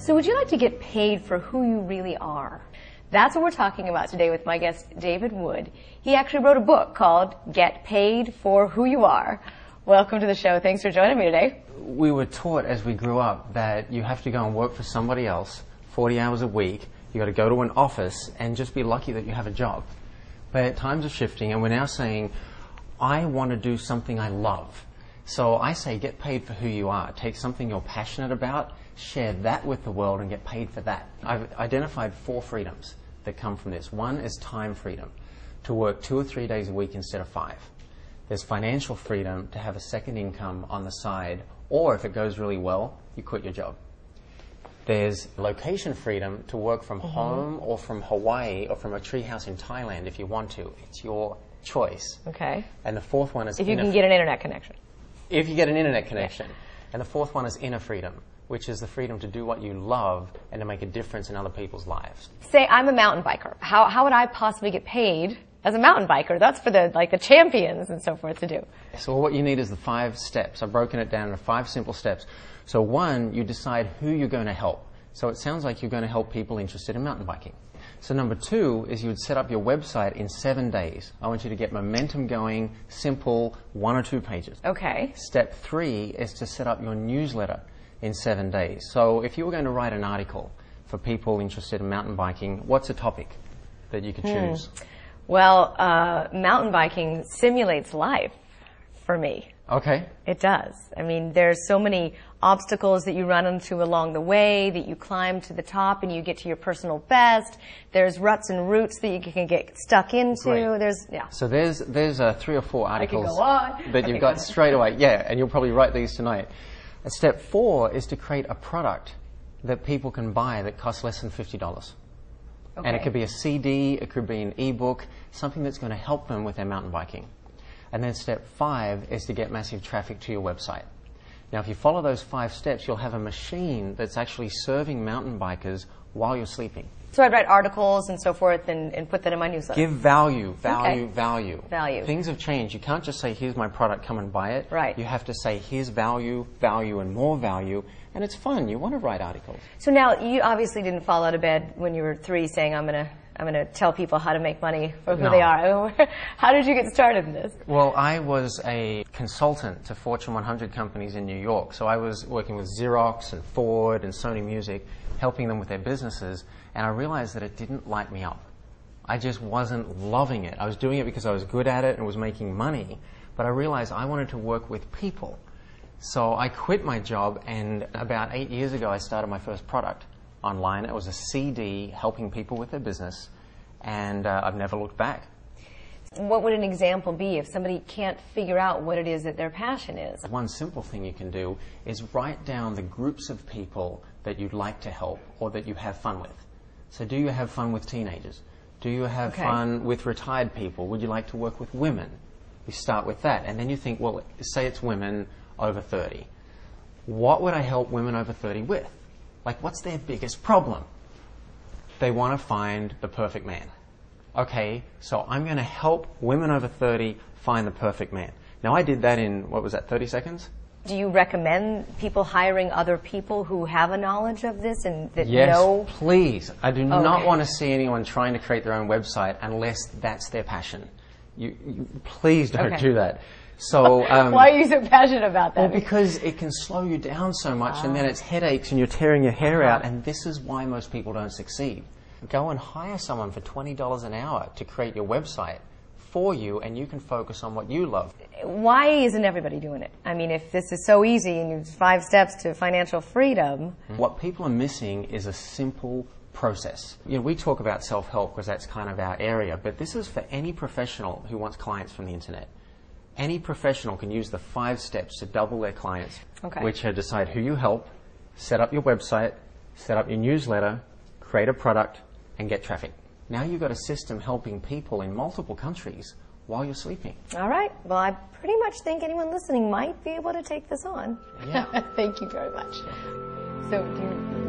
So would you like to get paid for who you really are? That's what we're talking about today with my guest, David Wood. He actually wrote a book called Get Paid for Who You Are. Welcome to the show. Thanks for joining me today. We were taught as we grew up that you have to go and work for somebody else 40 hours a week. You got to go to an office and just be lucky that you have a job. But times are shifting, and we're now saying, I want to do something I love. So I say get paid for who you are. Take something you're passionate about, share that with the world, and get paid for that. I've identified 4 freedoms that come from this. One is time freedom, to work 2 or 3 days a week instead of 5. There's financial freedom, to have a second income on the side, or if it goes really well, you quit your job. There's location freedom, to work from home or from Hawaii or from a treehouse in Thailand if you want to. It's your choice. Okay. And the fourth one is if you can get an internet connection. If you get an internet connection. Yeah. And the fourth one is inner freedom, which is the freedom to do what you love and to make a difference in other people's lives. Say I'm a mountain biker. How would I possibly get paid as a mountain biker? That's for the champions and so forth to do. So what you need is the 5 steps. I've broken it down into 5 simple steps. So 1, you decide who you're going to help. So it sounds like you're going to help people interested in mountain biking. So number 2 is you would set up your website in 7 days. I want you to get momentum going, simple, 1 or 2 pages. Okay. Step 3 is to set up your newsletter in 7 days. So if you were going to write an article for people interested in mountain biking, what's a topic that you could choose? Well, mountain biking simulates life for me. Okay. It does. I mean, there's so many obstacles that you run into along the way, that you climb to the top and you get to your personal best. There's ruts and roots that you can get stuck into. Great. So there's 3 or 4 articles I could go on. that you've got straight away. Yeah, and you'll probably write these tonight. Step 4 is to create a product that people can buy that costs less than $50. Okay. And it could be a CD, it could be an ebook, something that's going to help them with their mountain biking. And then step 5 is to get massive traffic to your website. Now, if you follow those 5 steps, you'll have a machine that's actually serving mountain bikers while you're sleeping. So I'd write articles and so forth and put that in my newsletter. Give value. Value. Things have changed. You can't just say, here's my product, come and buy it. Right. You have to say, here's value, and more value. And it's fun. You want to write articles. So now, you obviously didn't fall out of bed when you were 3 saying, I'm going to tell people how to make money for who they are. How did you get started in this? Well, I was a consultant to Fortune 100 companies in New York. So I was working with Xerox and Ford and Sony Music, helping them with their businesses. And I realized that it didn't light me up. I just wasn't loving it. I was doing it because I was good at it and was making money. But I realized I wanted to work with people. So I quit my job, and about 8 years ago, I started my first product online. It was a CD helping people with their business, and I've never looked back. What would an example be if somebody can't figure out what it is that their passion is? One simple thing you can do is write down the groups of people that you'd like to help or that you have fun with. So do you have fun with teenagers? Do you have fun with retired people? Would you like to work with women? You start with that, and then you think, well, say it's women over 30. What would I help women over 30 with? Like, what's their biggest problem? They want to find the perfect man. Okay, so I'm going to help women over 30 find the perfect man. Now, I did that in, 30 seconds? Do you recommend people hiring other people who have a knowledge of this and that yes, know? Yes, please. I do not want to see anyone trying to create their own website unless that's their passion. You please don't do that. So why are you so passionate about that? Well, because it can slow you down so much, and then it's headaches and you're tearing your hair out, and this is why most people don't succeed. Go and hire someone for $20 an hour to create your website for you, and you can focus on what you love. Why isn't everybody doing it? I mean, if this is so easy and it's 5 steps to financial freedom. What people are missing is a simple process. You know, we talk about self-help because that's kind of our area, but this is for any professional who wants clients from the internet. Any professional can use the 5 steps to double their clients, which are decide who you help, set up your website, set up your newsletter, create a product, and get traffic. Now you've got a system helping people in multiple countries while you're sleeping. All right. Well, I pretty much think anyone listening might be able to take this on. Yeah. Thank you very much. So do you